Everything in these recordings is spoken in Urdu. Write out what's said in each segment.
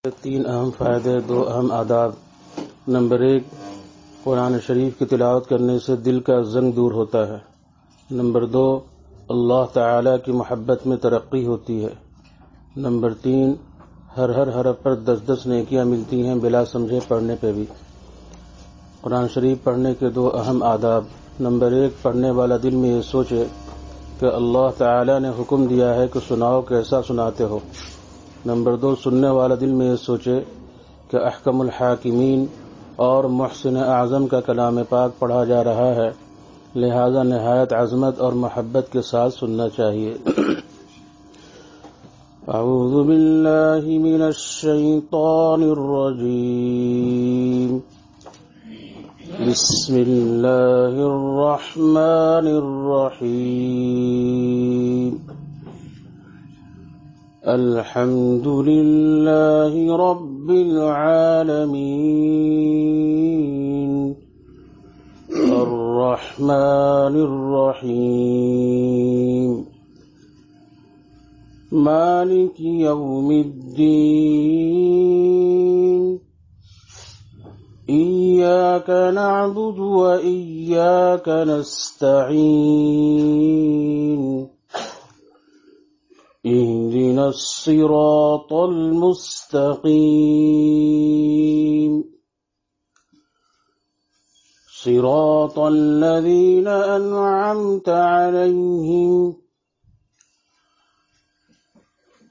تین اہم فائدے، دو اہم آداب۔ نمبر 1، قرآن شریف کی تلاوت کرنے سے دل کا زنگ دور ہوتا ہے۔ نمبر 2، اللہ تعالی کی محبت میں ترقی ہوتی ہے۔ نمبر 3، ہر حرف پر 10 نیکیاں ملتی ہیں بلا سمجھے پڑھنے پہ بھی۔ قرآن شریف پڑھنے کے دو اہم آداب۔ نمبر 1، پڑھنے والا دل میں یہ سوچے کہ اللہ تعالی نے حکم دیا ہے کہ سناؤ، کیسا سناتے ہو۔ نمبر 2، سننے والا دل میں یہ سوچے کہ احکم الحاکمین اور محسن اعظم کا کلام پاک پڑھا جا رہا ہے، لہذا نہایت عظمت اور محبت کے ساتھ سننا چاہیے۔ اعوذ باللہ من الشیطان الرجیم، بسم اللہ الرحمن الرحیم، الحمد للہ رب العالمین، الرحمن الرحیم، مالک یوم الدین، ایاک نعبد و ایاک نستعین، اهدنا الصراط المستقيم، صراط الذين أنعمت عليهم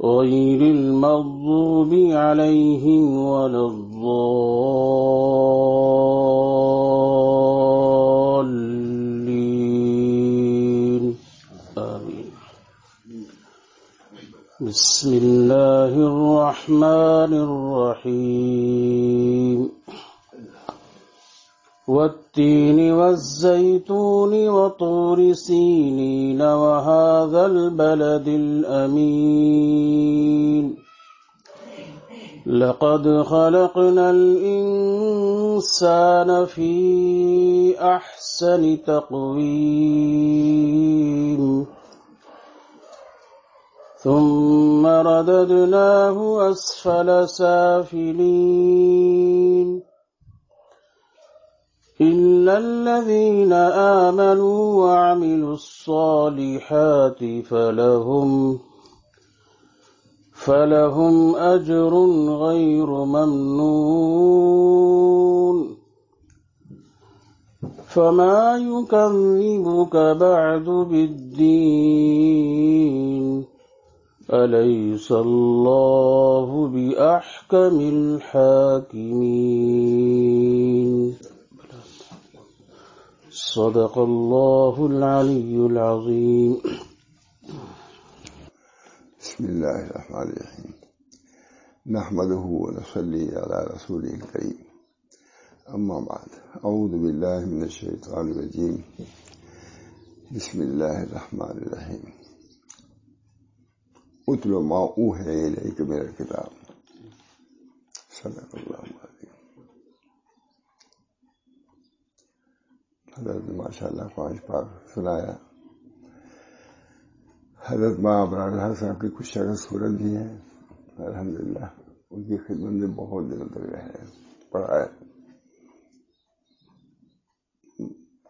غير المغضوب عليهم ولا الضالين، آمين۔ بسم اللہ الرحمن الرحیم، والتین والزیتون وطور سینین وهذا البلد الأمین، لقد خلقنا الإنسان في أحسن تقویم، ثم رددناه أسفل سافلين، إلا الذين آمنوا وعملوا الصالحات فلهم أجر غير ممنون، فما يكذبك بعد بالدين، أليس الله بأحكم الحاكمين، صدق الله العلي العظيم۔ بسم الله الرحمن الرحيم، نحمده ونصلي على رسوله الكريم، أما بعد، أعوذ بالله من الشيطان الرجيم، بسم الله الرحمن الرحيم، اتل ما اوحی الیک من الکتاب، صدق اللہ العظیم۔ حضرت ماشاء اللہ پانچ پاک سنایا۔ حضرت ماں ابرار صاحب کی کچھ شخص صورت بھی ہیں، الحمدللہ ان کی خدمت میں بہت دنوں تک رہے، پڑھائے،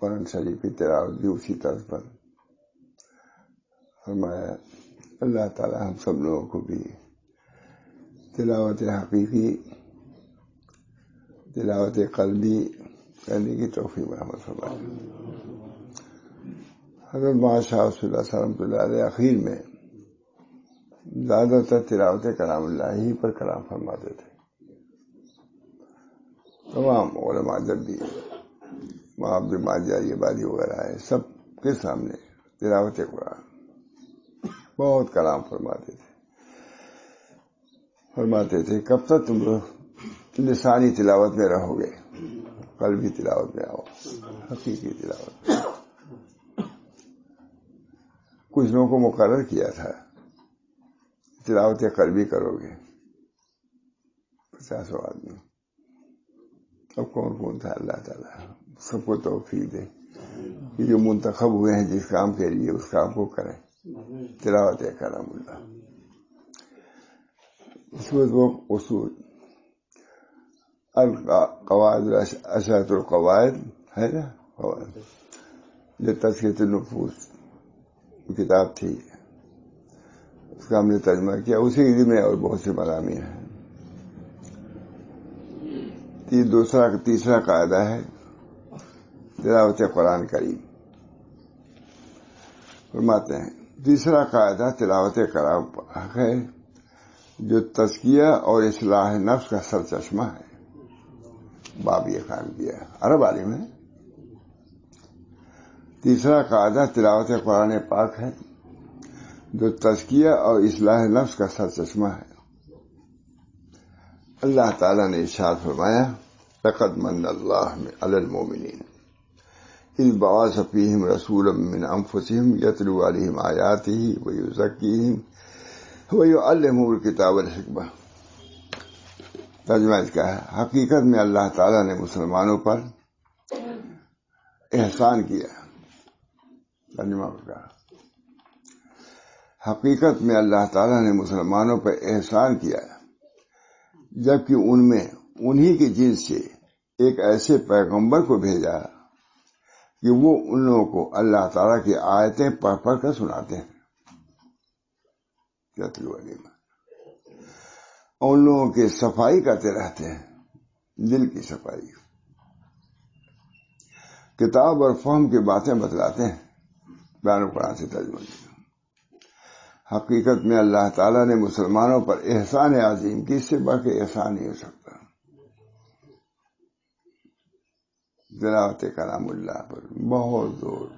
قرآن شریف کی تلاوت بھی اسی طرز پر فرمایا۔ اللہ تعالی ہم سب لوگوں کو بھی تلاوت حقیقی، تلاوت قلبی کرنے کی توفیق رحمت فرمائے۔ حضرت شاہ صلی اللہ علیہ وسلم اخیر میں زیادہ تر تلاوت کلام اللہ ہی پر کلام فرماتے تھے۔ تمام علماء جب بھی ماں عبد الماجد باری وغیرہ ہے، سب کے سامنے تلاوت قرآن بہت کلام فرماتے تھے کب تک تم لوگ لسانی تلاوت میں رہو گے، قلبی تلاوت میں آؤ، حقیقی تلاوت میں۔ کچھ لوگوں کو مقرر کیا تھا تلاوت قلبی کرو گے 50 آدمی، اب کون تھا؟ اللہ تعالیٰ سب کو توفیق دے کہ جو منتخب ہوئے ہیں جس کام کے لیے اس کام کو کریں، تلاوت کلام اللہ۔ اس وقت وہ اصول القواعد اشرۃ القواعد ہے نا، جو تزکیۃ النفوس کتاب تھی، اس کا ہم نے ترجمہ کیا، اسی میں اور بہت سی مرامی ہیں۔ تیسرا قاعدہ ہے تلاوت قرآن کریم۔ فرماتے ہیں تیسرا قاعدہ تلاوت کلام ہے جو تزکیہ اور اصلاح نفس کا سرچشمہ ہے۔ باب یہ قائم کیا ہے، عرب عالم ہے۔ تیسرا قاعدہ تلاوت قرآن پاک ہے جو تزکیہ اور اصلاح نفس کا سرچشمہ ہے۔ اللہ تعالیٰ نے ارشاد فرمایا لقد من اللہ علی المؤمنین اذ بعث فیہم رسولا من انفسہم یتلو علیہم آیاتہ ویزکیہم ویعلمہم الکتاب والحکمہ۔ ترجمہ اس کا ہے حقیقت میں اللہ تعالیٰ نے مسلمانوں پر احسان کیا۔ ترجمہ کا حقیقت میں اللہ تعالیٰ نے مسلمانوں پر احسان کیا جبکہ ان میں انہی کے جنس سے ایک ایسے پیغمبر کو بھیجا کہ وہ ان لوگوں کو اللہ تعالیٰ کی آیتیں پڑھ پڑھ کر سناتے ہیں، اور ان لوگوں کی صفائی کرتے رہتے ہیں، دل کی صفائی، کتاب اور فہم کی باتیں بتلاتے ہیں۔ بیان قرآن سے ترجمہ کیا۔ حقیقت میں اللہ تعالیٰ نے مسلمانوں پر احسان عظیم کی، اس سے بڑھ کے احسان نہیں ہو سکتا۔ تلاوت کلام اللہ پر بہت زور،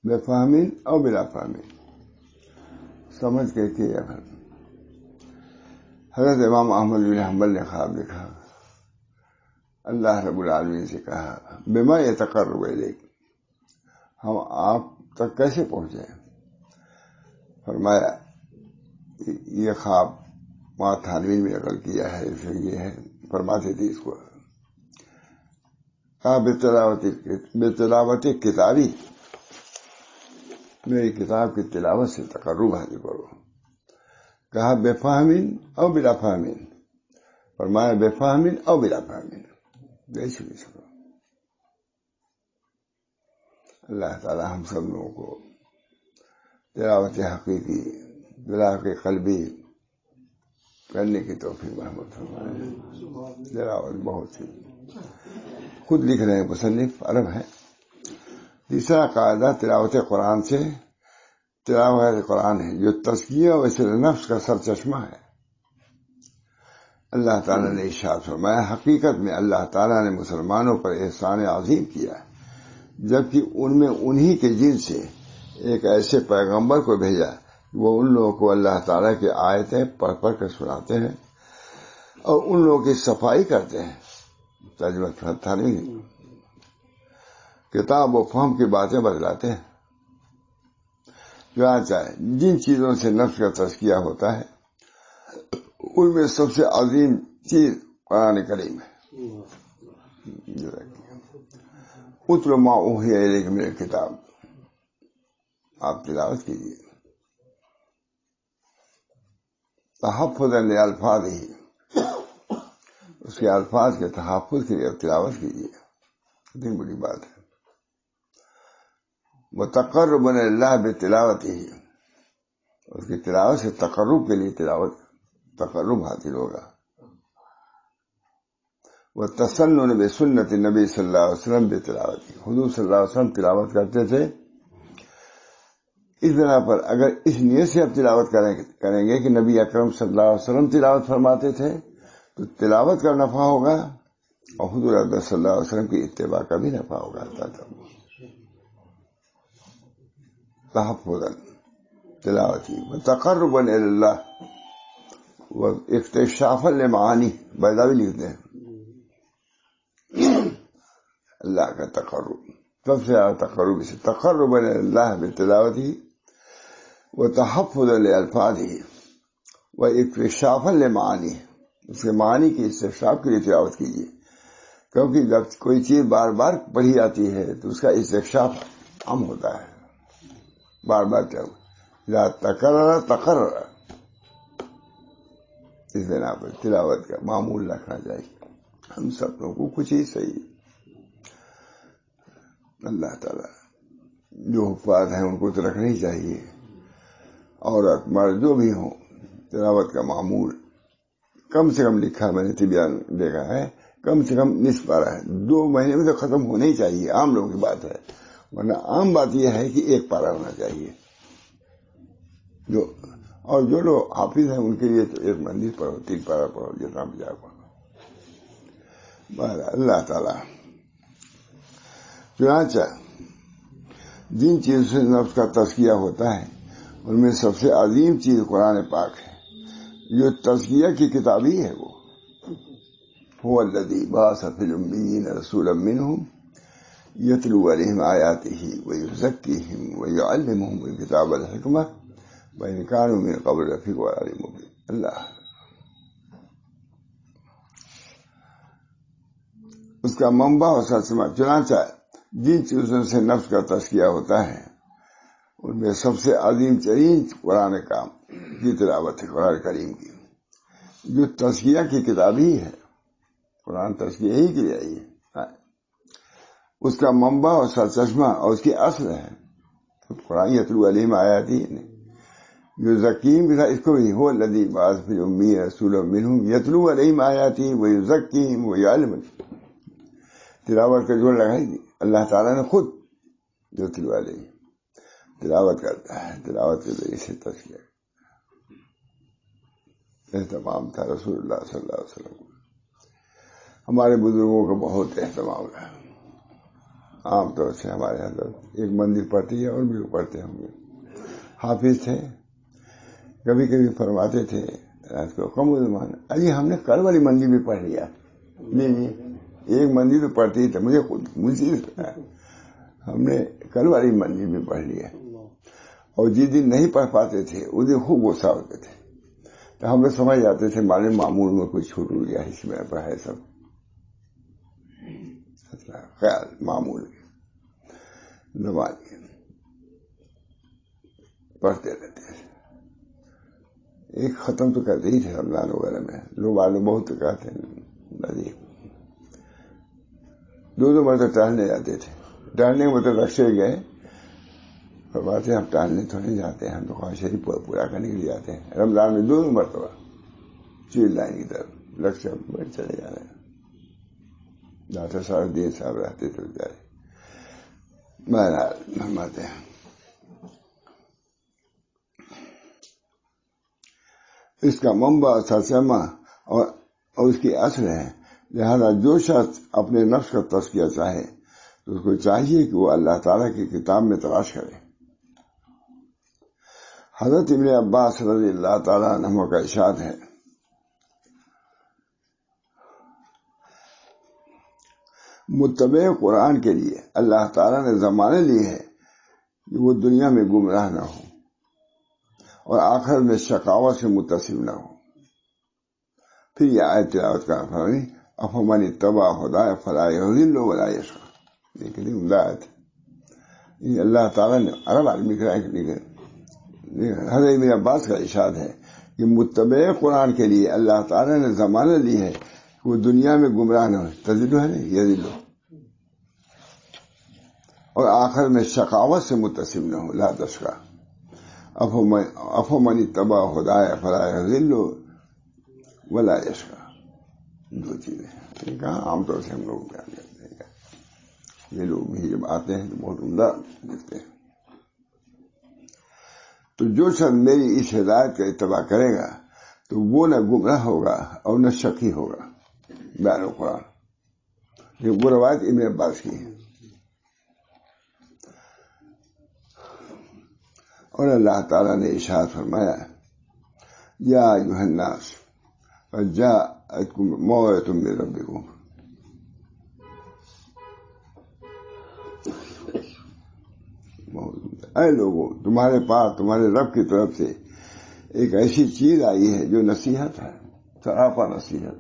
بے فہمین اور بلا فہمین سمجھ کے کیا۔ حضرت امام احمد بن حنبل نے خواب دیکھا، اللہ رب العالمین سے کہا بما یتقرب الیک، ہم آپ تک کیسے پہنچے؟ فرمایا یہ خواب وہاں تھانوی میں نقل کیا ہے، یہ ہے، فرماتے تھے اس کو کہا بتلاوت کتابی، میری کتاب کی تلاوت سے تقرب حاصل کرو۔ کہا بے فہمین اور بلا فہمین، فرمایا بے فہمین اور بلا فہمین، جیسے بھی سکو۔ اللہ تعالی ہم سب لوگوں کو تلاوت حقیقی، تلاوت قلبی کرنے کی توفیق محمد فرمائے۔ تلاوت بہت سی، خود لکھ رہے ہیں مصنف، عرب ہے۔ تیسرا قاعدہ تلاوت قرآن سے، تلاوت قرآن ہے جو تزکیہ و اصلاح نفس کا سرچشمہ ہے۔ اللہ تعالیٰ نے ارشاد فرمایا حقیقت میں اللہ تعالیٰ نے مسلمانوں پر احسان عظیم کیا جبکہ ان میں انہی کے جنس سے ایک ایسے پیغمبر کو بھیجا وہ ان لوگوں کو اللہ تعالیٰ کی آیتیں پڑھ پڑھ کر سناتے ہیں اور ان لوگوں کی صفائی کرتے ہیں۔ ترجمہ تھا نہیں، کتاب و فہم کی باتیں بتلاتے ہیں۔ جو چاہے جن چیزوں سے نفس کا تزکیہ ہوتا ہے ان میں سب سے عظیم چیز قرآن کریم ہے۔ اتل ما اوحی الیک من الکتاب، آپ تلاوت کیجیے، تحفظا لالفاظہ، اس کے الفاظ کے تحفظ کے لیے تلاوت کیجیے، اتنی بڑی بات ہے۔ وتقربا الی اللہ بتلاوتہ، اس کی تلاوت سے تقرب کے لیے تقرب حاصل ہوگا۔ وتسنن بسنت نبی صلی اللہ علیہ وسلم بتلاوتہ، حضور صلی اللہ علیہ وسلم تلاوت کرتے تھے، اس بنا پر اگر اس نیت سے آپ تلاوت کریں گے کہ نبی اکرم صلی اللہ علیہ وسلم تلاوت فرماتے تھے تو تلاوت کا نفع ہوگا اور حضور اکرم صلی اللہ علیہ وسلم کی اتباع کا بھی نفع ہوگا۔ تحفظا تلاوتی وتقربا الی اللہ واکتشافا لمعانی، بیضاوی لکھتے ہیں اللہ کا تقرب، سب سے زیادہ تقرب سے تقربا الی اللہ بتلاوتی وتحفظا لالفاظہ واکتشافا لمعانی، اس کے معنی کی استکشاف کے لیے تلاوت کیجیے، کیونکہ جب کوئی چیز بار بار پڑھی جاتی ہے تو اس کا استکشاف عام ہوتا ہے، بار بار اذا تکرر تقرر، اس بنا پر تلاوت کا معمول رکھنا چاہیے ہم سب لوگوں کو کچھ ہی صحیح. اللہ تعالیٰ جو حفاظ ہیں ان کو تو رکھنا ہی چاہیے. عورت مرد جو بھی ہوں تلاوت کا معمول کم سے کم لکھا میں نے طبیان دیکھا ہے کم سے کم نصف پارہ ہے 2 مہینے میں تو ختم ہونا ہی چاہیے. عام لوگوں کی بات ہے ورنہ عام بات یہ ہے کہ 1 پارہ ہونا چاہیے. اور جو لوگ حافظ ہیں ان کے لیے تو 1 مندر پڑھو 3 پارہ پڑھو جتنا بھی جا پڑھو. اللہ تعالیٰ چنانچہ جن چیزوں سے نفس کا تزکیہ ہوتا ہے ان میں سب سے عظیم چیز قرآن پاک ہے جو تزکیہ کی کتاب ہی ہے. وہ هو الذی بعث فی الامیین رسولا منہم یتلو علیہم آیاتہ ویزکیہم ویعلمہم الکتاب والحکمہ وإن كانوا من قبل لفی ضلال مبین. اللہ اس کا منبع اور سرچشمہ. چنانچہ جن چیزوں سے نفس کا تزکیہ ہوتا ہے ان میں سب سے عظیم ترین قرآن کام کی تلاوت ہے. قرآن کریم کی جو تزکیہ کی کتاب ہی ہے. قرآن تزکیہ ہی کے لیے آئی ہے. اس کا منبع اور سرچشمہ اور اس کی اصل ہے قرآن. یتلو علیہم آیاتہ جو زکیم بھی تھا اس کو بھی هو الذی بعث فی الامیین رسولا منہم یتلو علیہم آیاتہ ویزکیہم ویعلمہم. تلاوت کا جوڑ لگائی دی اللہ تعالیٰ نے خود جو تلو علیہ تلاوت کرتا ہے. تلاوت کے ذریعے سے تزکیہ اہتمام تھا رسول اللہ صلی اللہ علیہ وسلم. ہمارے بزرگوں کا بہت اہتمام ہے. عام طور سے ہمارے اندر 1 مندر پڑھتی ہے اور بھی پڑھتے ہوں گے. حافظ تھے کبھی کبھی فرماتے تھے رات کو کم زمان ابھی ہم نے کل والی مندر بھی پڑھ لیا. نہیں 1 مندر تو پڑھتی تھی مجھے خود ہم نے کل والی مندر بھی پڑھ لیا. اور جس دن نہیں پڑھ پاتے تھے اس دن خوب غصہ ہوتے تھے تو ہم لوگ سمجھ جاتے تھے مالے معمول میں کوئی چھوٹ ہو گیا اس میں پڑھائے سب خیال معمول زبان پڑھتے رہتے تھے. ایک ختم تو کرتے ہی تھے رمضان وغیرہ میں. لوگ والے بہت کہتے ہیں 2 مرتبہ ٹہلنے جاتے تھے. ٹہلنے کے مطلب رکشے گئے فرماتے ہم ٹہلنے تھوڑے جاتے ہیں ہم تو قرآن شریف پورا کرنے کے لیے جاتے ہیں. رمضان میں 2 مرتبہ چیل لائن کی طرف رکشے پر چلے جا رہے ہیں. ڈاکٹر صاحب دیر صاحب رہتے تھے بیچارے. بہرحال فرماتے ہیں اس کا منبع سرچشمہ اور اس کی اصل ہے. لہذا جو شخص اپنے نفس کا تزکیہ چاہے تو اس کو چاہیے کہ وہ اللہ تعالیٰ کی کتاب میں تلاش کرے. حضرت ابن عباس رضی اللہ تعالیٰ عنہ کا ارشاد ہے متبع قرآن کے لیے اللہ تعالیٰ نے ضمانت لی ہے کہ وہ دنیا میں گمراہ نہ ہو اور آخر میں شقاوت سے متصل نہ ہو. پھر یہ آیت تلاوت کا فرمائی افمن اتبع ہداہ فلا یضل ولا یشقی. یہ کتنی عمدہ آیت ہے. یہ اللہ تعالیٰ نے عرب عالمی کرائے حضرت ابن عباس کا ارشاد ہے کہ متبع قرآن کے لیے اللہ تعالیٰ نے ضمانت لی ہے کہ وہ دنیا میں گمراہ نہ ہو. تذلو ہے نا یذلو اور آخر میں شقاوت سے متصل نہ ہو. لا تشقی افمن اتبع ہداہ فلا یضل ولا یشقی. 2 چیزیں کہاں عام طور سے ہم لوگ بیان کرتے ہیں. یہ لوگ بھی جب آتے ہیں تو بہت عمدہ لکھتے ہیں. تو جو شخص میری اس ہدایت کا اتباع کرے گا تو وہ نہ گمراہ ہوگا اور نہ شقی ہوگا. بیان قرآن وہ روایت ابن عباس کی ہے. اور اللہ تعالیٰ نے ارشاد فرمایا یا ایھا الناس قد جاءتکم موعظۃ من ربکم. اے لوگوں تمہارے پاس تمہارے رب کی طرف سے ایک ایسی چیز آئی ہے جو نصیحت ہے. سراپا نصیحت.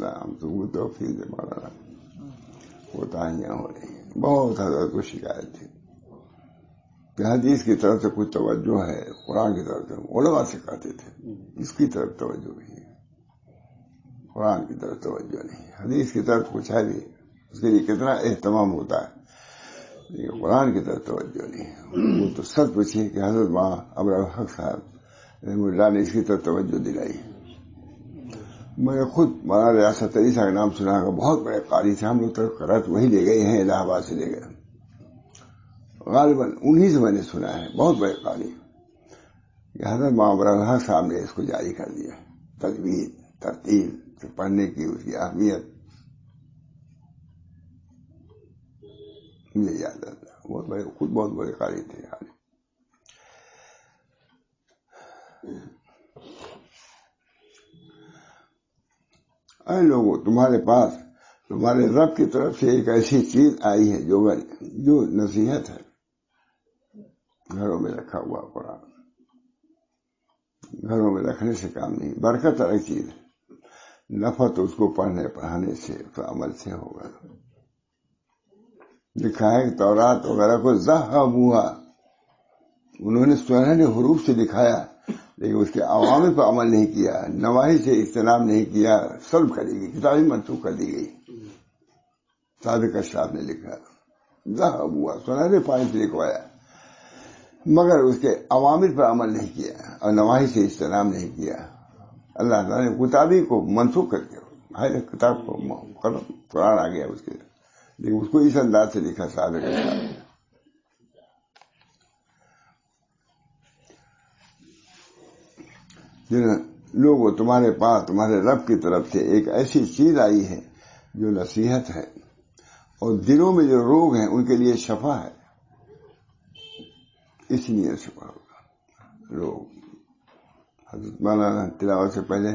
ہم تو توفیق دے مولانا کوتاہیاں ہو رہی ہیں. بہت حضرت کو شکایت تھی کہ حدیث کی طرف سے کچھ توجہ ہے، قرآن کی طرف سے علماء سے کہتے تھے اس کی طرف توجہ نہیں ہے، قرآن کی طرف توجہ نہیں ہے، حدیث کی طرف کچھ ہے بھی، اس کے لیے کتنا اہتمام ہوتا ہے، لیکن قرآن کی طرف توجہ نہیں ہے۔ وہ تو سچ پوچھیے کہ حضرت مولانا ابرار الحق صاحب رحمہ اللہ نے اس کی طرف توجہ دلائی۔ میں نے خود مولانا ریاست علی صاحب کا نام سنا کہ بہت بڑے قاری تھے، ہم لوگ طرف قرات وہی لے گئے ہیں، الہ آباد سے لے گئے، غالباً انہی سے میں نے سنا ہے، بہت بڑے قاری کہ حضرت مولانا ابرار الحق صاحب نے اس کو جاری کر دیا، تجوید ترتیل سے پڑھنے کی اس کی اہمیت مجھے یاد آتا ہے، بہت بڑے، خود بہت بڑے قاری تھے۔ اے لوگوں، تمہارے پاس تمہارے رب کی طرف سے ایک ایسی چیز آئی ہے جو نصیحت ہے۔ گھروں میں رکھا ہوا قرآن، گھروں میں رکھنے سے کام نہیں، برکت الگ چیز ہے، نفع تو اس کو پڑھنے پڑھانے سے، عمل سے ہوگا۔ لکھا ہے کہ تورات وغیرہ کو ذہبوہا، انہوں نے سنہرے حروف سے لکھایا، لیکن اس کے عوامل پر عمل نہیں کیا، نواہی سے اجتناب نہیں کیا، سلب کر دی گئی، کتاب ہی منسوخ کر دی گئی۔ صادق اشراف نے لکھا ذہب ہوا، سنہرے پانی سے لکھوایا، مگر اس کے عوامل پر عمل نہیں کیا اور نواہی سے اجتناب نہیں کیا۔ اللہ تعالیٰ نے کتابی کو منسوخ کر کے ہر کتاب کو ختم، قرآن آ گیا اس کے، لیکن اس کو اس انداز سے لکھا صادق اشراف نے۔ لوگوں، تمہارے پاس تمہارے رب کی طرف سے ایک ایسی چیز آئی ہے جو نصیحت ہے، اور دلوں میں جو روگ ہیں ان کے لیے شفا ہے۔ اس لیے شفا ہوگا روگ۔ حضرت مولانا تلاوت سے پہلے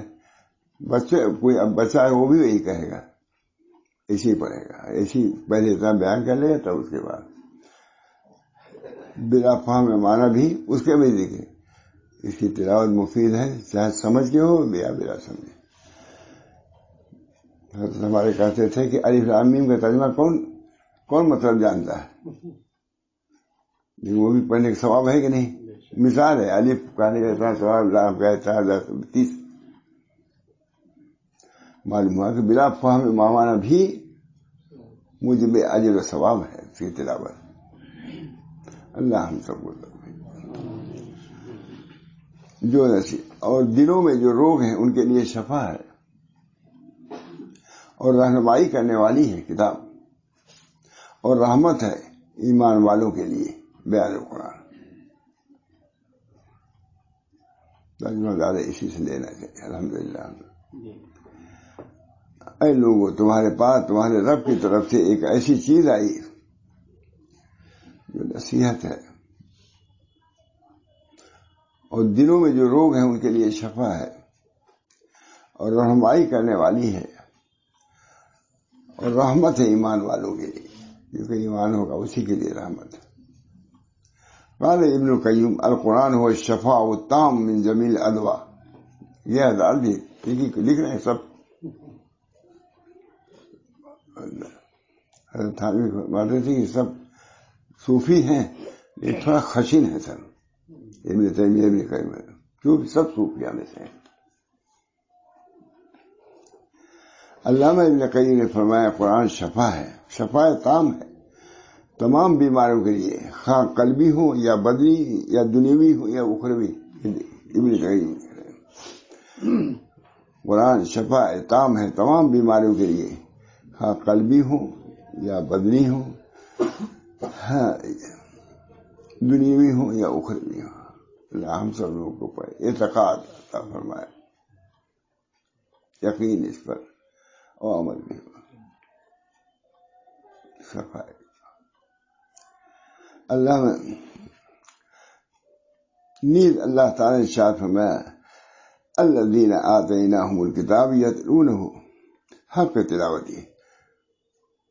کوئی اب بچہ ہے وہ بھی یہی کہے گا، اسی پڑھے گا، اسی پہلے اتنا بیان کر لے گا، تب اس کے بعد بلا فہم معنی بھی اس کے بھی دیکھے۔ اس کی تلاوت مفید ہے، چاہے سمجھ کے ہو یا بلا سمجھے۔ حضرت ہمارے کہتے تھے کہ الف لام میم کا ترجمہ کون مطلب جانتا ہے، لیکن وہ بھی پڑھنے کا ثواب ہے کہ نہیں؟ مثال ہے، الف کہنے کا اتنا ثواب، لام کا اتنا 10 معلوم ہوا کہ بلا فہم معنی بھی مجھے اجر و ثواب ہے اس کی تلاوت۔ اللہ ہم سب کو جو نصیحت، اور دلوں میں جو روگ ہیں ان کے لیے شفا ہے، اور رہنمائی کرنے والی ہے کتاب، اور رحمت ہے ایمان والوں کے لیے بیان قرآن۔ ترجمہ زیادہ اسی سے لینا چاہیے، الحمدللہ۔ اے لوگوں، تمہارے پاس تمہارے رب کی طرف سے ایک ایسی چیز آئی جو نصیحت ہے، اور دلوں میں جو روگ ہیں ان کے لیے شفا ہے، اور رہنمائی کرنے والی ہے، اور رحمت ہے ایمان والوں کے لیے، کیونکہ ایمان ہوگا اسی کے لیے رحمت ہے۔ قال ابن القیم القرآن هو الشفاء التام من جمیع الادواء۔ یہ حضرات بھی لکھ رہے ہیں سب، حضرت تھانوی باتیں تھی کہ سب صوفی ہیں لیکن تھوڑا خشن ہے سب، ابن تیمیہ ابن قیم کیونکہ سب صوفیہ میں سے ہیں۔ علامہ ابن قیم نے فرمایا قرآن شفا ہے، شفا تام ہے تمام بیماریوں کے لیے، خواہ قلبی ہو یا بدنی یا دنیوی ہو یا اخروی۔ ابن قیم قرآن شفا تام ہے تمام بیماریوں کے لیے، خواہ قلبی ہو یا بدنی ہو، دنیوی ہو یا اخروی ہو۔ اللہ ہم سب لوگوں کو پر اعتقاد عطا فرمائے، یقین اس پر اور عمل بھی ہو، صفائی۔ نیز اللہ تعالی نے ارشاد فرمایا الذین آتیناہم الکتاب یتلونہ حق تلاوتہ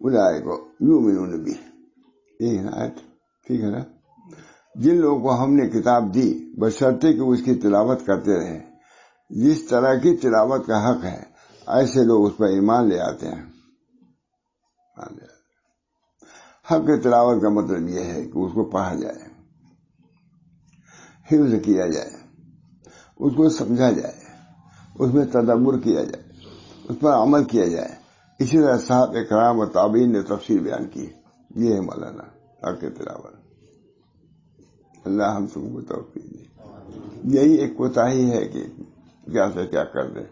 اولئک یؤمنون بہ۔ یہ آیت ٹھیک ہے نا؟ جن لوگوں کو ہم نے کتاب دی بشرطے کہ وہ اس کی تلاوت کرتے رہے، جس طرح کی تلاوت کا حق ہے ایسے لوگ اس پر ایمان لے آتے ہیں۔ حق تلاوت کا مطلب یہ ہے کہ اس کو پڑھا جائے، حفظ کیا جائے، اس کو سمجھا جائے، اس میں تدبر کیا جائے، اس پر عمل کیا جائے. اسی طرح صاحب اکرام و تابعین نے تفسیر بیان کی. یہ ہے مولانا حق تلاوت. اللہ ہم سب کو توفیق دے. یہی ایک کوتاہی ہے کہ کیا سے کیا کر دے.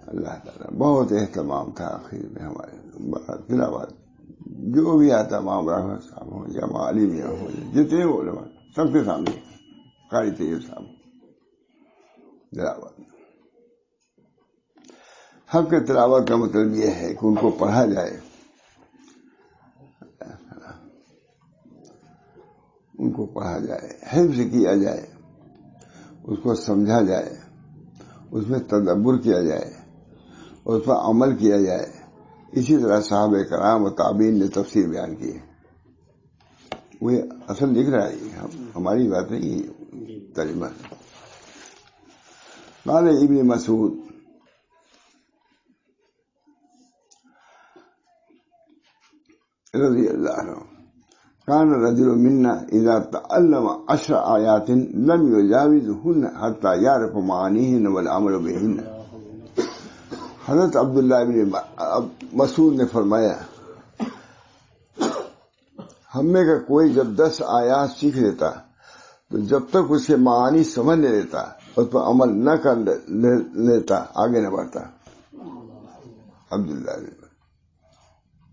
اللہ تعالیٰ بہت اہتمام تھا آخر میں ہمارے تلاوت. جو بھی آتا امام راغب صاحب ہوں یا معلم ہوں، جتنے علماء سب کے سامنے قاری طیب صاحب تلاوت. حق کے تلاوت کا مطلب یہ ہے کہ ان کو پڑھا جائے، ان کو پڑھا جائے، حفظ کیا جائے، اس کو سمجھا جائے، اس میں تدبر کیا جائے، اس پر عمل کیا جائے. اسی طرح صحابہ کرام و تابعین نے تفسیر بیان کی. وہ اصل لکھ رہا ہے، ہماری بات نہیں ہے، ترجمہ. قال ابن مسعود رضی اللہ عنہ كان رجل منا اذا تعلم 10 آیات لم يجاوزهن حتى يعرف معانيهن والعمل بهن. حضرت عبداللہ ابن مسعود نے فرمایا، ہم میں کا کوئی جب 10 آیات سیکھ لیتا تو جب تک اس کے معانی سمجھ نہیں لیتا، اس پر عمل نہ کر لیتا، آگے نہ بڑھتا. عبداللہ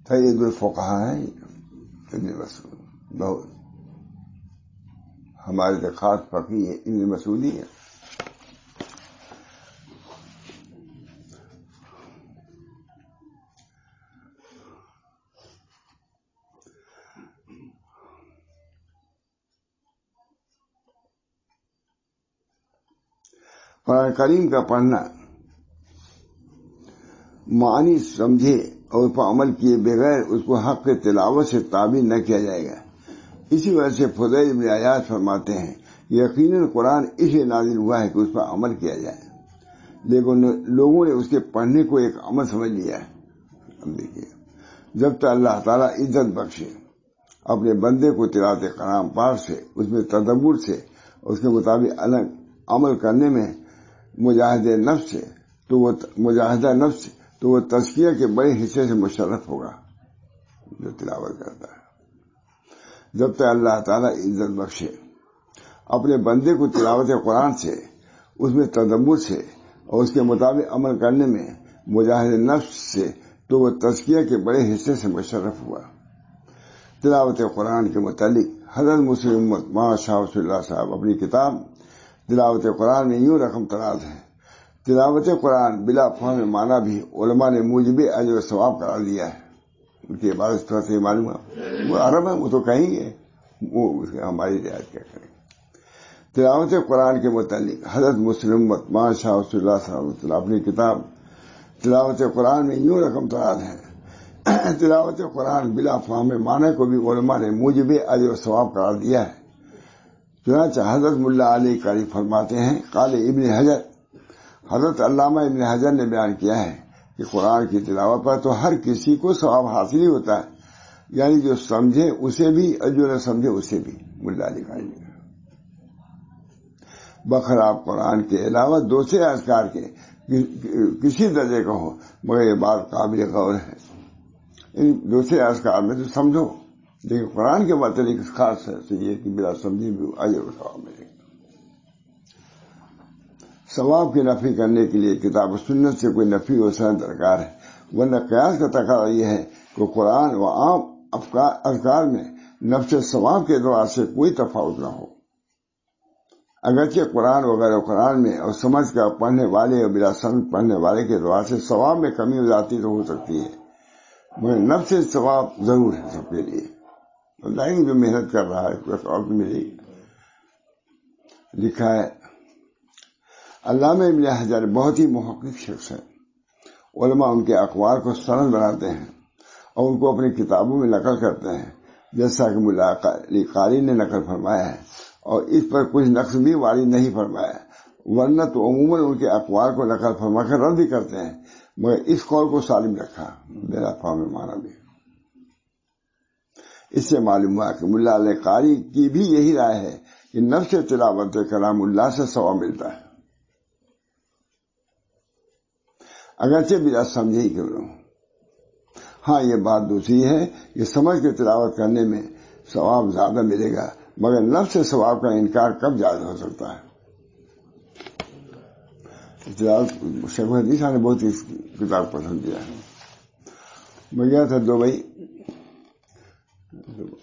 سید الفقہاء ہیں ابن مسعود. بہت ہمارے تو خاص فقیہ ہے ابن مسعود ہی ہے. قرآن کریم کا پڑھنا معنی سمجھے اور اس پر عمل کیے بغیر اس کو حق کے تلاوت سے تعبیر نہ کیا جائے گا. اسی وجہ سے فضیل بن عیاض فرماتے ہیں یقیناً قرآن اس لیے نازل ہوا ہے کہ اس پر عمل کیا جائے، لیکن لوگوں نے اس کے پڑھنے کو ایک عمل سمجھ لیا ہے. اب دیکھیے، جب تک اللہ تعالیٰ عزت بخشے اپنے بندے کو تلاوت کلام پاک سے، اس میں تدبر سے، اس کے مطابق الگ عمل کرنے میں مجاہدہ نفس تو وہ تزکیہ کے بڑے حصے سے مشرف ہوگا جو تلاوت کرتا ہے. جب تک اللہ تعالیٰ عزت بخشے اپنے بندے کو تلاوت قرآن سے، اس میں تدبر سے اور اس کے مطابق عمل کرنے میں مجاہد نفس سے، تو وہ تزکیہ کے بڑے حصے سے مشرف ہوا. تلاوت قرآن کے متعلق حضرت مسلم امت مولانا شاہ رسول اللہ صاحب اپنی کتاب تلاوت قرآن میں یوں رقم تراز ہے. تلاوت قرآن بلا فہم معنی بھی علماء نے موجب اجر و ثواب قرار دیا ہے. ان کی عبادت طرح سے معلوم ہے وہ عرب ہے، وہ تو کہیں گے، وہ ہماری رعایت کیا کریں. تلاوت قرآن کے متعلق حضرت مسلم امت مولانا شاہ رسول اللہ صاحب اپنی کتاب تلاوت قرآن میں یوں رقم تراز ہے. تلاوت قرآن بلا فہم معنی کو بھی علماء نے موجب اجر و ثواب قرار دیا ہے. چنانچہ حضرت ملا علی قاری فرماتے ہیں قال ابن حجر، حضرت علامہ ابن حجر نے بیان کیا ہے کہ قرآن کی تلاوت پر تو ہر کسی کو ثواب حاصل ہی ہوتا ہے، یعنی جو سمجھے اسے بھی اور جو نہ سمجھے اسے بھی. ملا علی قاری بخلاف قرآن کے علاوہ دوسرے اذکار کے کسی درجے کا ہو، مگر یہ بات قابل غور ہے. ان دوسرے اذکار میں تو سمجھو، لیکن قرآن کے متعلق خاص ہے یہ کہ بلا سمجھے بھی اجر و ثواب ملے گا. ثواب کی نفی کرنے کے لیے کتاب و سنت سے کوئی نفی و سند درکار ہے، ورنہ قیاس کا تقاضا یہ ہے کہ قرآن و عام اذکار میں نفس ثواب کے اعتبار سے کوئی تفاوت نہ ہو. اگرچہ قرآن وغیرہ قرآن میں اور سمجھ کر پڑھنے والے اور بلا سمجھ پڑھنے والے کے اعتبار سے ثواب میں کمی ہو جاتی تو ہو سکتی ہے، مگر نفس ثواب ضرور ہے سب کے لیے. اللہ جو محنت کر رہا ہے اس کو ثواب ملے گی. لکھا ہے علامہ ابن حجر بہت ہی محقق شخص ہے. علماء ان کے اقوال کو سند بناتے ہیں اور ان کو اپنی کتابوں میں نقل کرتے ہیں، جیسا کہ ملا علی قاری نے نقل فرمایا ہے، اور اس پر کچھ نقص بھی وارد نہیں فرمایا. ورنہ تو عموماً ان کے اقوال کو نقل فرما کر رد بھی کرتے ہیں، مگر اس قول کو سالم رکھا بلا فہم معنی بھی. اس سے معلوم ہوا کہ ملا علی قاری کی بھی یہی رائے ہے کہ نفس تلاوت کلام اللہ سے ثواب ملتا ہے، اگرچہ بلا سمجھے ہی کیوں نہ ہو۔ ہاں یہ بات دوسری ہے کہ سمجھ کے تلاوت کرنے میں ثواب زیادہ ملے گا، مگر نفس سے ثواب کا انکار کب جائز ہو سکتا ہے؟ شیخ حدیث نے بہت اس کتاب پسند کیا ہے۔ میں گیا تھا دبئی،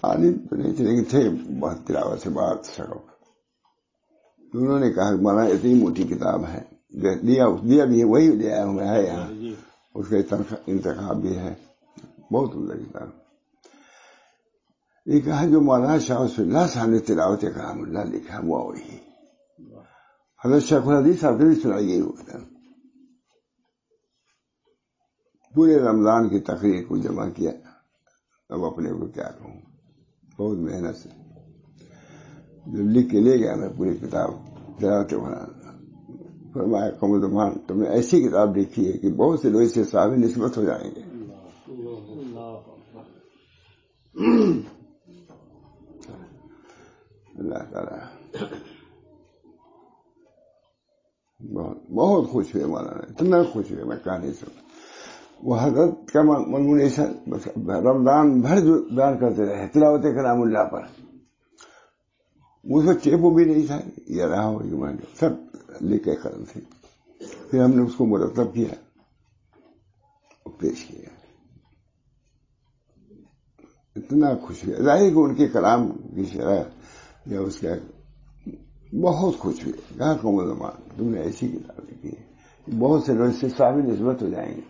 عالم تو نہیں تھے لیکن تھے بہت تلاوت سے بات شغف، انہوں نے کہا مولانا اتنی موٹی کتاب ہے، دیا بھی ہے، وہی لیا ہوا ہے یہاں، اس کا انتخاب بھی ہے، بہت عمدہ کتاب۔ یہ کہا جو مولانا شاہ ولی اللہ صاحب نے تلاوت کلام اللہ لکھا وہ وہی حضرت شیخ الحدیث صاحب نے بھی سنائی ہوتا، پورے رمضان کی تقریر کو جمع کیا۔ اب اپنے کو کیا کہوں، بہت محنت سے جب لکھ کے لے گیا میں پوری کتاب تلاوت قرآن، فرمایا قمر زمان تم نے ایسی کتاب لکھی ہے کہ بہت سے لوگ اس سے صاحب نسبت ہو جائیں گے۔ اللہ تعالیٰ بہت خوش ہوئے مولانا، اتنا خوش ہوئے میں کہا نہیں سکتا۔ وہ حضرت کا مضمون ایسا رمضان بھر جو بیان کرتے رہے تلاوت کلام اللہ پر، اس کو چیپو بھی نہیں تھا، یہ رہا ہو سب لکھ کے قلم تھے۔ پھر ہم نے اس کو مرتب کیا اور پیش کیا، اتنا خوش ہوئے، ظاہر کہ ان کے کلام کی شرح یا اس کا بہت خوش ہوئے، کہا قوم زمان تم نے ایسی کتاب لکھی ہے بہت سے لوگ اس سے صاحب نسبت ہو جائیں گے۔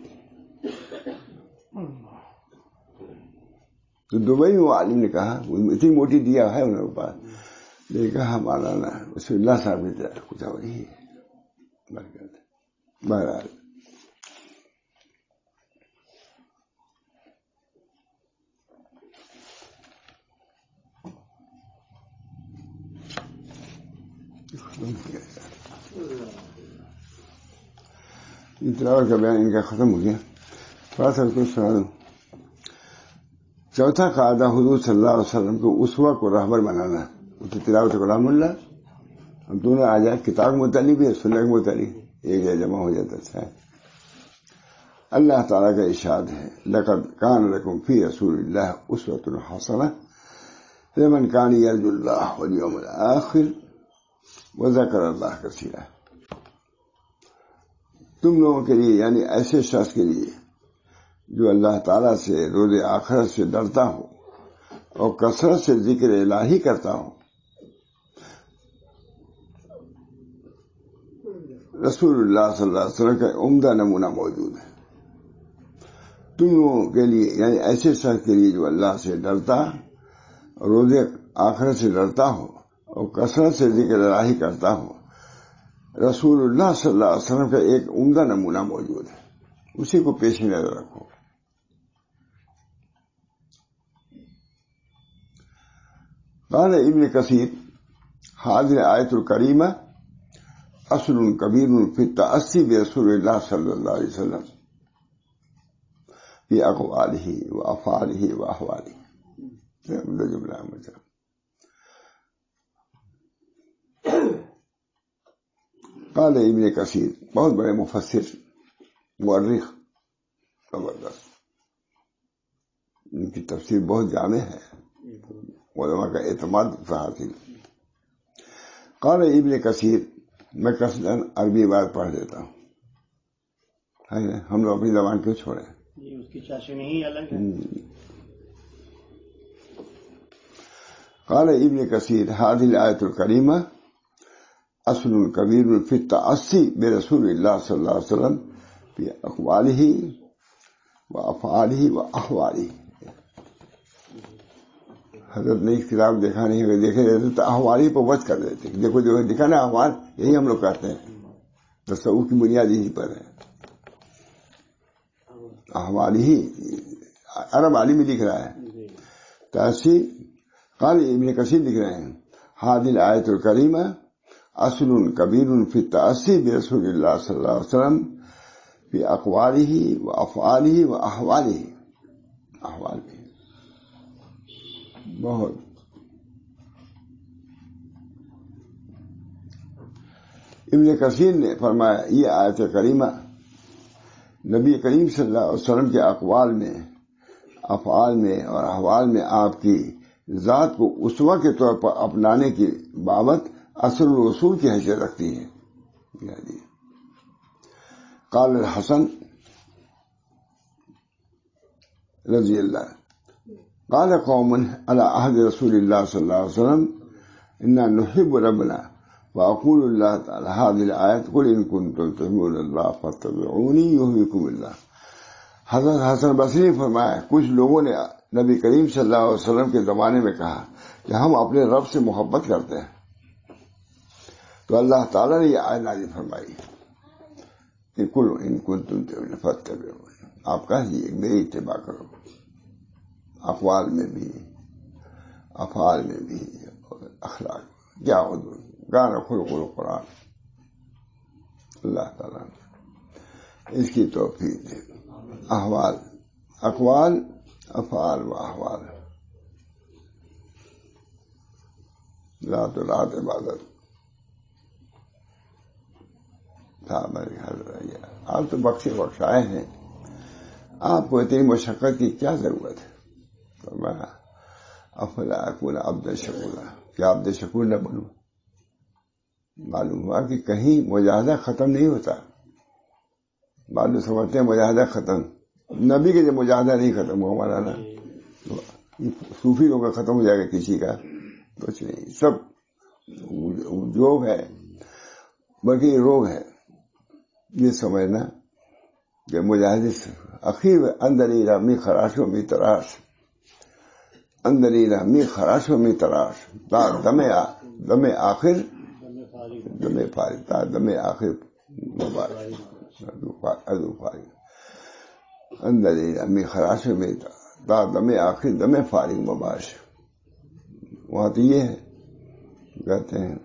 تو دبئی میں وہ عالم نے کہا، اتنی موٹی دیا ہے انہوں نے پاس، لیکن کہا مولانا رسول اللہ صاحب کی طرح کچھ ہو رہی ہے برکت۔ بہرحال تلاوت کا بیان ان کا ختم ہو گیا، تھوڑا سا کچھ سنا دوں۔ چوتھا قاعدہ حضور صلی اللہ علیہ وسلم کو اسوہ کو رہبر بنانا، تلاوت کلام اللہ، ہم دونوں آ جائے، کتاب متعلق ہے سنت کے متعلق ایک جگہ جمع ہو جاتا اچھا ہے۔ اللہ تعالیٰ کا ارشاد ہے لقد کان لکم فی رسول اللہ اسوۃ حسنہ لمن کان یرجو اللہ والیوم الآخر وذکر اللہ کثیرا۔ تم لوگوں کے لیے یعنی ایسے شخص کے لیے جو اللہ تعالیٰ سے روز آخرت سے ڈرتا ہو اور کثرت سے ذکر الہی کرتا ہو، رسول اللہ صلی اللہ علیہ وسلم کا عمدہ نمونہ موجود ہے۔ تم لوگوں کے لیے یعنی ایسے شخص کے لیے جو اللہ سے ڈرتا اور روز آخرت سے ڈرتا ہو اور کثرت سے ذکر الہی کرتا ہو، رسول اللہ صلی اللہ علیہ وسلم کا ایک عمدہ نمونہ موجود ہے، اسی کو پیش نظر رکھو۔ قال ابن کثیر هذه الآیۃ الکریمہ اصل کبیر فی التأسی برسول اللہ صلی اللہ علیہ وسلم فی اقوالہ و افعالہ و احوالہ۔ جملہ مطلب قال ابن کثیر بہت بڑے مفسر مورخ زبردست، ان کی تفسیر بہت جامع ہے، علماء کا اعتماد حاصل۔ قال ابن کثیر، میں قصداً عربی بات پڑھ دیتا ہوں، ہم لوگ اپنی زبان کیوں چھوڑیں، اس کی چاشنی ہی الگ ہے۔ قال ابن کثیر هذه الآیۃ الکریمہ اصل کبیر فی التأسی برسول اللہ صلی اللہ علیہ وسلم فی اقوالہ و افعالہ و احوالہ۔ حضرت نے اس کتاب دیکھا نہیں، اگر دیکھے رہتے تو احوالی پر وضع کر دیتے، دیکھو جو لکھا نا احوال، یہی ہم لوگ کہتے ہیں، تصوف کی بنیاد یہی پر ہے، احوالی ہی عرب عالمی لکھ رہا ہے تأسی۔ قال ابن کثیر لکھ رہے ہیں هذه الآیۃ الکریمہ اصل کبیر فی التأسی برسول اللہ صلی اللہ علیہ وسلم فی اقوالہ و افعالہ و احوالہ۔ احوال بہت ابن کثیر نے فرمایا یہ آیت کریمہ نبی کریم صلی اللہ علیہ وسلم کے اقوال میں، افعال میں اور احوال میں آپ کی ذات کو اسوہ کے طور پر اپنانے کی بابت اثر الرسول کی حیثیت رکھتی ہے. قال الحسن رضی اللہ قال قوم على عهد رسول الله صلی اللہ علیہ وسلم انا نحب ربنا وأقول الله تعالى هذه الآية قل إن كنتم تحبون الله فاتبعوني يحببكم الله. حضرت حسن بصری نے فرمایا کچھ لوگوں نے نبی کریم صلی اللہ علیہ وسلم کے زمانے میں کہا کہ ہم اپنے رب سے محبت کرتے ہیں، تو اللہ تعالیٰ نے یہ آیت نازل فرمائی کہ قل إن كنتم تحبون فاتبعوني، آپ کہیے میری اتباع کرو، اقوال میں بھی، افعال میں بھی، اخلاق کیا حضور گانا خلق القرآن. اللہ تعالیٰ نے اس کی توفیق دے. احوال، اقوال، افعال و احوال، رات و رات عبادت. آپ تو بخشے بخشائے ہیں، آپ کو اتنی مشقت کی کیا ضرورت ہے؟ فرمایا افلا اکون عبد شکورا، کیا عبد شکور نہ بنوں؟ معلوم ہوا کہ کہیں مجاہدہ ختم نہیں ہوتا. معلوم سمجھتے ہیں مجاہدہ ختم، نبی کے جب مجاہدہ نہیں ختم ہوا ہمارا نا، صوفی لوگ کا ختم ہو جائے گا کسی کا کچھ نہیں، سب جوگ ہے بلکہ یہ روگ ہے. یہ سمجھنا کہ مجاہدے اخیر اندری رامی خراشوں میں تراش، اندری رامی خراشوں میں تراش تا دم آخر دم فارغ، تا دم آخر مبارک ادو فارغ، اندری رامی خراشوں میں تا دم آخر دم فارغ مبارک. وہاں تو یہ ہے کہتے ہیں،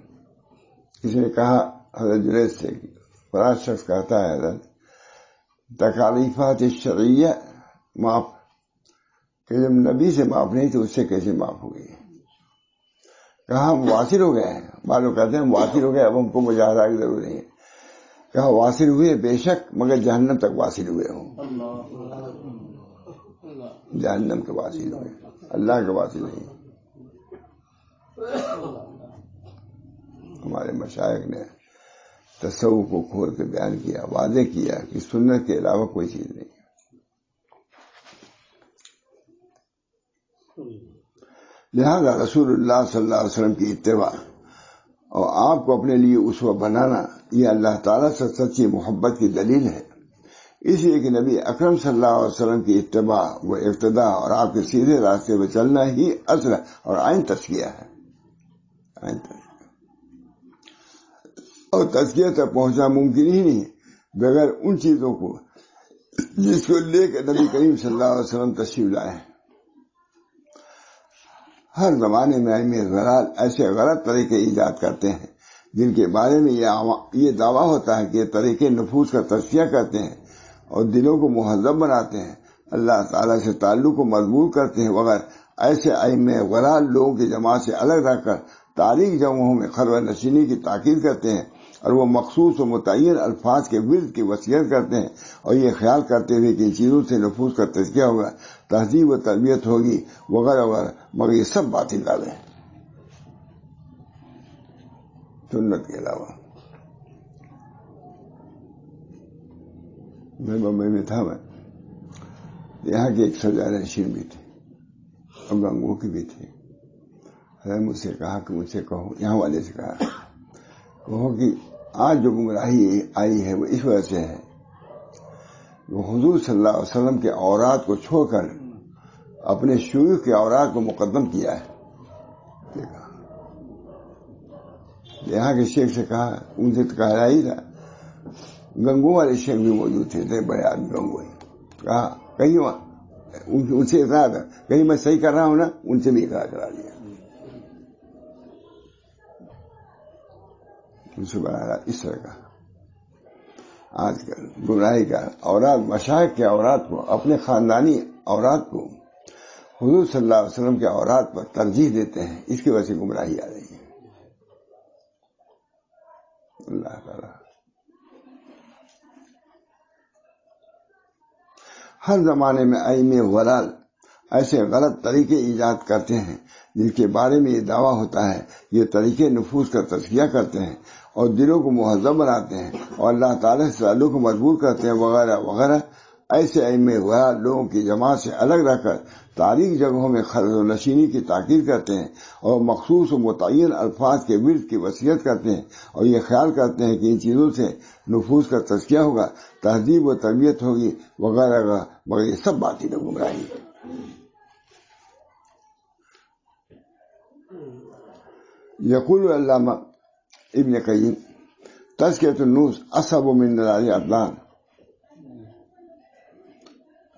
کسی نے کہا حضرت جنید سے، فلاں شخص کہتا ہے حضرت تکالیفات شرعیہ معاف، کہ جب نبی سے معاف نہیں تو اس سے کیسے معاف ہو گئی؟ کہا ہم واصل ہو گئے ہیں، معلوم کہتے ہیں ہم واصل ہو گئے، اب ہم کو مجاہدہ کی ضرورت نہیں ہے. کہا واصل ہوئے بے شک، مگر جہنم تک واصل ہوئے ہوں، جہنم کے واصل ہوئے، اللہ کے واصل نہیں. ہمارے مشائخ نے تصوف کو کھول کے بیان کیا، واضح کیا کہ سنت کے علاوہ کوئی چیز نہیں. لہذا رسول اللہ صلی اللہ علیہ وسلم کی اتباع اور آپ کو اپنے لیے اسوہ بنانا یہ اللہ تعالیٰ سے سچی محبت کی دلیل ہے. اس لیے کہ نبی اکرم صلی اللہ علیہ وسلم کی اتباع و اقتداء اور آپ کے سیدھے راستے پہ چلنا ہی اصل اور عین تزکیہ ہے. اور تزکیہ تک پہنچنا ممکن ہی نہیں بغیر ان چیزوں کو جس کو لے کے نبی کریم صلی اللہ علیہ وسلم تشریف لائے. ہر زمانے میں ضلال ایسے غلط طریقے ایجاد کرتے ہیں جن کے بارے میں یہ دعویٰ ہوتا ہے کہ یہ طریقے نفوس کا تزکیہ کرتے ہیں اور دلوں کو مہذب بناتے ہیں، اللہ تعالیٰ سے تعلق کو مضبوط کرتے ہیں وغیرہ. ایسے ائمہ غلال لوگوں کی جماعت سے الگ رہ کر تاریخ جگہوں میں خلوت نشینی کی تاکید کرتے ہیں اور وہ مخصوص و متعین الفاظ کے ورد کی وصیت کرتے ہیں، اور یہ خیال کرتے ہوئے کہ ان چیزوں سے نفوس کا تزکیہ ہوگا، تہذیب و تربیت ہوگی وغیرہ وغیرہ، مگر یہ سب باطل ڈالے ہیں سنت کے علاوہ. میں بمبئی میں تھا، میں یہاں کی ایک سرجان نشین بھی تھی اور گنگو کی بھی تھی. مجھ سے کہا کہ مجھ سے کہو، یہاں والے سے کہو کہ آج جو گمراہی آئی ہے وہ اس وجہ سے ہے وہ حضور صلی اللہ علیہ وسلم کے اوراد کو چھوڑ کر اپنے شیوخ کے اوراد کو مقدم کیا ہے. دیکھا یہاں کے شیخ سے کہا، ان سے تو کہا ہی تھا، گنگو والے شیخ بھی موجود تھے بڑے آدمی گنگو ہی. کہا کہیں ان سے اقرار تھا، کہیں میں صحیح کر رہا ہوں نا، ان سے بھی اقرار کرا دیا. ان سے بنایا اس طرح کا آج کل گمراہی کا اوراد، مشائخ کے اوراد کو، اپنے خاندانی اوراد کو حضور صلی اللہ علیہ وسلم کے اوراد پر ترجیح دیتے ہیں. اس کی وجہ سے گمراہی آ رہی ہے. اللہ اللہ تعالیٰ ہر زمانے میں ائمہ غلال ایسے غلط طریقے ایجاد کرتے ہیں جن کے بارے میں یہ دعویٰ ہوتا ہے یہ طریقے نفوس کا تزکیہ کرتے ہیں اور دلوں کو مہذب بناتے ہیں اور اللہ تعالیٰ سے تعلق کو مضبوط کرتے ہیں وغیرہ وغیرہ. ایسے ائمہ غلال لوگوں کی جماعت سے الگ رہ کر تاریخ جگہوں میں خرد و نشینی کی تاکید کرتے ہیں اور مخصوص و متعین الفاظ کے ورد کی وصیت کرتے ہیں اور یہ خیال کرتے ہیں کہ ان چیزوں سے نفوس کا تزکیہ ہوگا، تہذیب و تربیت ہوگی وغیرہ وغیرہ، مگر یہ سب باطل گمراہی ہے. یقول علامہ ابن قیم تزکیۃ النفس اصعب من علاج الابدان.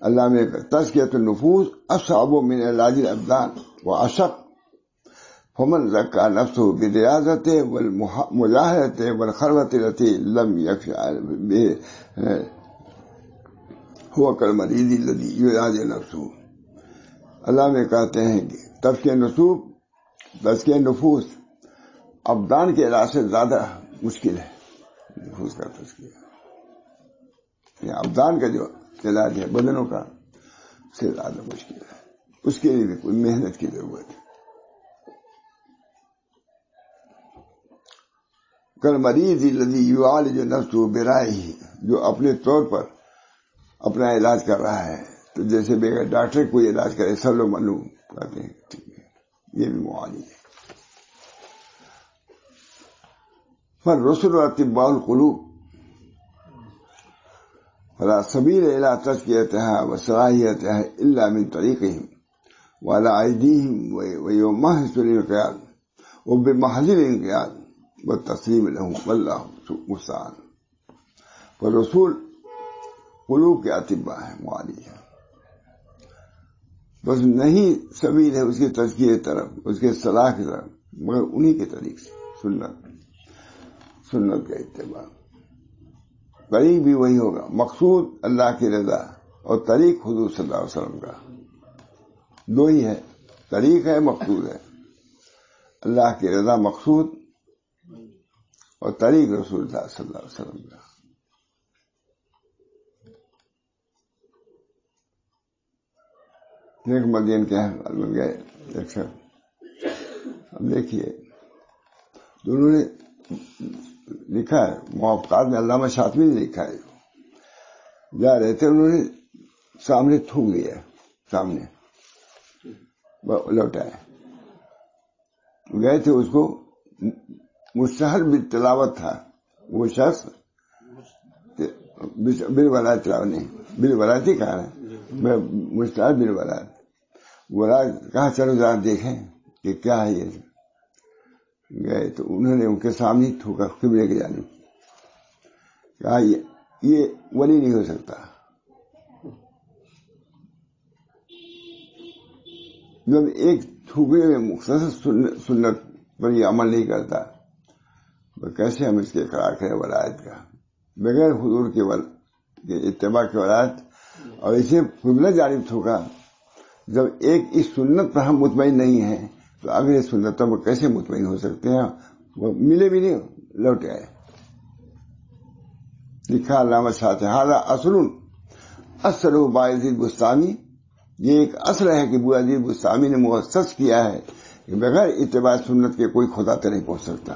علامہ تزکیۃ النفوس اصعب من علاج الابدان واشق فمن زکا نفسه بالریاضۃ والمجاہدۃ والخلوۃ التي لم يفعل به هو كالمريض الذي يعالج نفسه. علامہ کہتے ہیں کہ تزکیہ نفوس ابدان کے علاج سے زیادہ مشکل ہے. نفوس کا تزکیہ یہ ابدان کا جو علاج ہے بدنوں کا سے زیادہ مشکل ہے، اس کے لیے بھی کوئی محنت کی ضرورت ہے. کل مریض الذی یعالج نفسه برائه، جو اپنے طور پر اپنا علاج کر رہا ہے، تو جیسے بغیر ڈاکٹر کوئی علاج کرے سب لوگ معلوم کرتے ہیں ٹھیک ہے، یہ بھی معالج ہے. فالرسل واطباء القلوب فلا سبيل إلى تزكيتها وصلاحيتها إلا من طريقهم وعلى أيديهم ويمهز للانقياد وبمحض الانقياد والتسليم لهم والله المستعان. فالرسول قلوب کے اطباء ہیں، معالج ہیں، بس نہیں سبیل ہے اس کے تزکیے کی طرف، اس کے صلاح کی طرف، مگر انہی کے طریق سے سنت کا اتباع. طریق بھی وہی ہوگا، مقصود اللہ کی رضا اور طریق حضور صلی اللہ علیہ وسلم کا. دو ہی ہے، طریق ہے مقصود ہے. اللہ کی رضا مقصود اور طریق رسول اللہ صلی اللہ علیہ وسلم کا. ایک مدین کے میں گئے ایک شخص، اب دیکھیے دونوں نے لکھا ہے موافقات میں، علامہ شاطبی نے لکھا ہے، جا رہے تھے انہوں نے سامنے تھوک لیا، سامنے لوٹائے، گئے تھے اس کو مستحل بالتلاوت تھا، وہ شخص بالولایت تلاوت نہیں، بالولایت ہی کہا ہے، میں مستحل بالولایت ولایت کہا چلو ذرا دیکھیں کہ کیا ہے. یہ گئے تو انہوں نے ان کے سامنے تھوکا قبلے کی جانب، کہا یہ ولی نہیں ہو سکتا. جب ایک تھوکنے میں مختصر سنت پر یہ عمل نہیں کرتا تو کیسے ہم اس کے اقرار کریں ولایت کا بغیر حضور کے اتباع کی ولایت. اور اسے قبلہ جانب تھوکا. جب ایک اس سنت پر ہم مطمئن نہیں ہیں تو اگلے سنتوں پر کیسے مطمئن ہو سکتے ہیں؟ وہ ملے بھی نہیں، لوٹے آئے. لکھا علامہ شاہ ہذا اصل باعزید بستامی، یہ ایک اصل ہے کہ باعزید بستامی نے مخصص کیا ہے کہ بغیر اتباع سنت کے کوئی خدا تک نہیں پہنچ سکتا،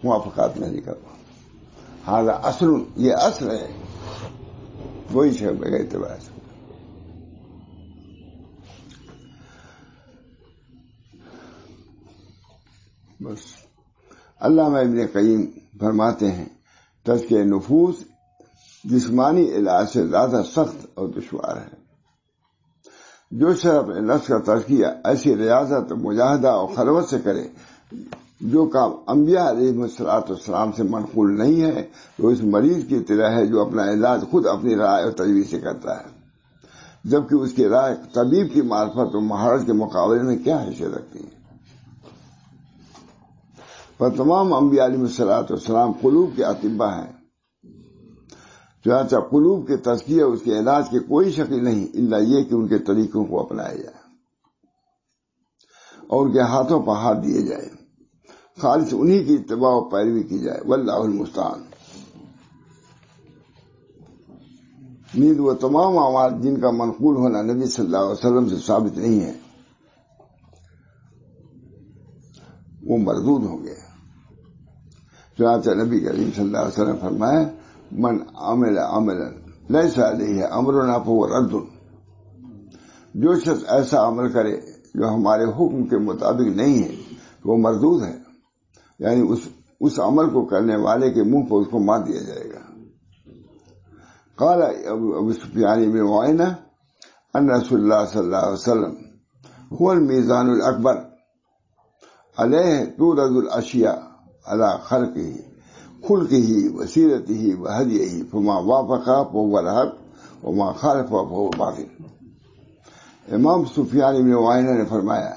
موافقات نہیں کرتا. ہذا اصل، یہ اصل ہے، وہی شے بغیر اتباع سنت. بس علامہ ابن قیم فرماتے ہیں تزکیہ نفوس جسمانی علاج سے زیادہ سخت اور دشوار ہے. جو شخص اپنے نفس کا تزکیہ ایسی ریاضت، مجاہدہ اور خلوت سے کرے جو کام انبیاء علیہ السلام سے منقول نہیں ہے، تو اس مریض کی طرح ہے جو اپنا علاج خود اپنی رائے اور تجویز سے کرتا ہے، جبکہ اس کی رائے طبیب کی معرفت اور مہارت کے مقابلے میں کیا حیثیت رکھتی ہے. پر تمام انبیاء علیہ السلام قلوب کے اطباء ہیں، چنانچہ قلوب کے تزکیہ اس کے علاج کی کوئی شکل نہیں الا یہ کہ ان کے طریقوں کو اپنایا جائے اور ان کے ہاتھوں پر ہاتھ دیے جائے. خالص انہی کی اتباع و پیروی کی جائے. واللہ المستعان. نیز وہ تمام اعمال جن کا منقول ہونا نبی صلی اللہ علیہ وسلم سے ثابت نہیں ہے وہ مردود ہوں گے. چنانچہ نبی کریم صلی اللہ علیہ وسلم فرمایا من عمل عملا لیس علیہ امرنا فہو رد. جو شخص ایسا عمل کرے جو ہمارے حکم کے مطابق نہیں ہے وہ مردود ہے، یعنی اس عمل کو کرنے والے کے منہ پر اس کو مار دیا جائے گا. قال ابو سفیان بن عیینہ ان رسول اللہ صلی اللہ علیہ وسلم هو المیزان الاکبر علیہ تورد الاشیاء علی خلقہ وسیرتہ وہدیہ فما وافق فهو الحق وما خالف فهو باطل. امام سفیان بن عیینہ نے فرمایا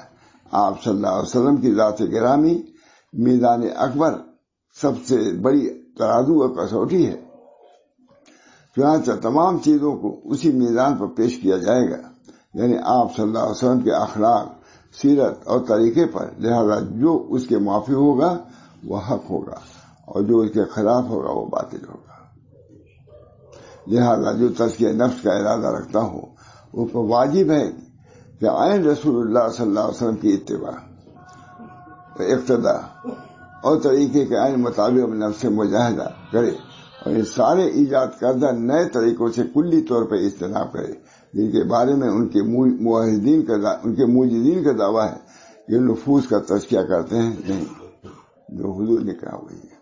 آپ صلی اللہ علیہ وسلم کی ذات گرامی میزان اکبر سب سے بڑی ترازو اور کسوٹی ہے. چنانچہ تمام چیزوں کو اسی میزان پر پیش کیا جائے گا، یعنی آپ صلی اللہ علیہ وسلم کے اخلاق، سیرت اور طریقے پر. لہذا جو اس کے موافق ہوگا وہ حق ہوگا اور جو اس کے خلاف ہوگا وہ باطل ہوگا. لہذا جو تزکیہ نفس کا ارادہ رکھتا ہو وہ پر واجب ہے کہ عین رسول اللہ صلی اللہ علیہ وسلم کی اتباع، اقتداء اور طریقے کے عین مطابق نفس سے مجاہدہ کرے اور ان سارے ایجاد کردہ نئے طریقوں سے کلی طور پر اجتناب کرے جن کے بارے میں ان کے موجودین کا دعویٰ ہے کہ نفوس کا تزکیہ کرتے ہیں. نہیں، جو حضور نے کہا وہی ہے.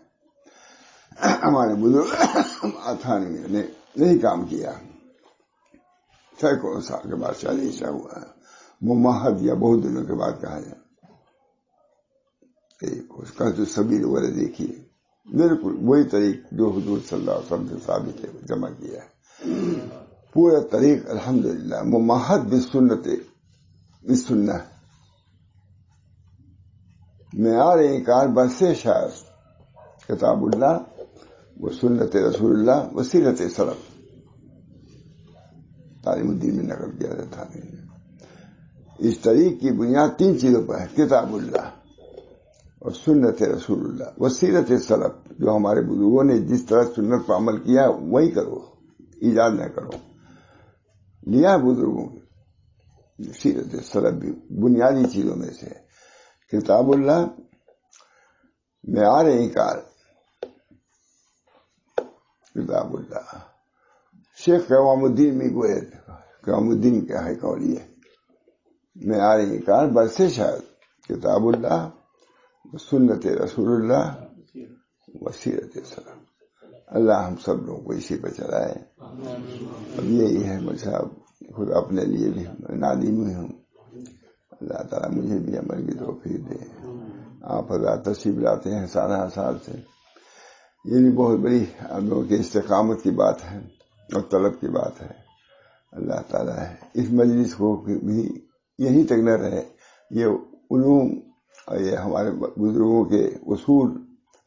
ہمارے بزرگ اتھانی نے نہیں کام کیا. سینکڑوں سال کے بعد شاید عیسیٰ ہوا ہے، ممہد یا بہت دنوں کے بعد کہا جائے. اس کا تو سبیل والے دیکھیے، بالکل وہی طریق جو حضور صلی اللہ علیہ وسلم سے ثابت ہے جمع کیا ہے. پورا طریق الحمدللہ ممہد بالسنہ معیار انکار برسے شاید کتاب اللہ و سنت رسول اللہ و سیرت سلف. تعلیم الدین میں نقل کیا جاتا ہے. اس طریق کی بنیاد 3 چیزوں پر ہے، کتاب اللہ اور سنت رسول اللہ و سیرت سلف. جو ہمارے بزرگوں نے جس طرح سنت پر عمل کیا وہی کرو، ایجاد نہ کرو. لیا بزرگوں کی سیرت سلف بھی بنیادی چیزوں میں سے ہے. کتاب اللہ معیار انکار، کتاب اللہ. شیخ قوام الدین میں گوئے قوام الدین کیا ہے قولی ہے معیار انکار برسے شاید کتاب اللہ سنت رسول اللہ وسیرت سلام. اللہ ہم سب لوگوں کو اسی پہ چلائے. اب یہی ہے مجھے خود اپنے لیے بھی نادم ہوں. اللہ تعالیٰ مجھے بھی عمل کی توفیق دے. آپ حضرات تشریف لاتے ہیں سارا سال سے، یہ بھی بہت بڑی ہم لوگوں کی استقامت کی بات ہے اور طلب کی بات ہے. اللہ تعالیٰ اس مجلس کو بھی یہیں تک نہ رہے، یہ علوم اور یہ ہمارے بزرگوں کے اصول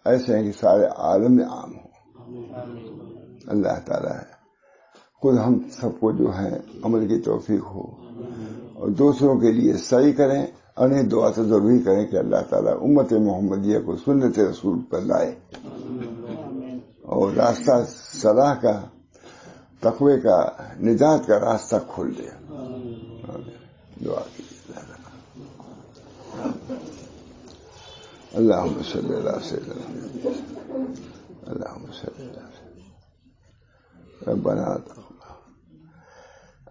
ایسے ہیں کہ سارے عالم میں عام ہوں. اللہ تعالیٰ خود ہم سب کو جو ہے عمل کی توفیق ہو اور دوسروں کے لیے سعی کریں اور انہیں دعا تو ضروری کریں کہ اللہ تعالیٰ امت محمدیہ کو سنت رسول پر لائے اور راستہ صلاح کا، تقوی کا، نجات کا راستہ کھول دے. دعا کیجیے. اللہم صلی اللہ سیدنا اللہم صلی اللہ ربنا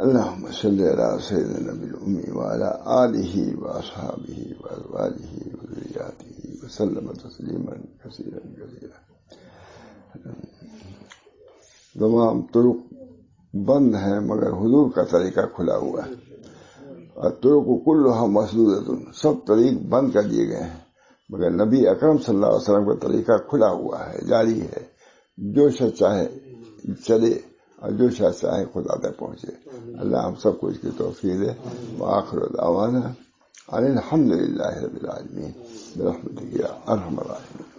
اللہم صلی اللہ سیدنا نبی الامی وعلا آلہ واصحابہ وازواجہ وذریاتہ وسلم تسلیما کثیرا کثیرا. تمام طرق بند ہیں مگر حضور کا طریقہ کھلا ہوا ہے. اور طرق کلھا مسدودۃ، سب طریق بند کر دیے گئے ہیں مگر نبی اکرم صلی اللہ علیہ وسلم کا طریقہ کھلا ہوا ہے، جاری ہے. جو شخص چاہے چلے اور جو شخص چاہے خدا تک پہنچے. اللہ ہم سب کو اس کی توفیق دے. وآخر دعوانا ان الحمد للہ رب العالمین برحمتک یا ارحم الراحمین.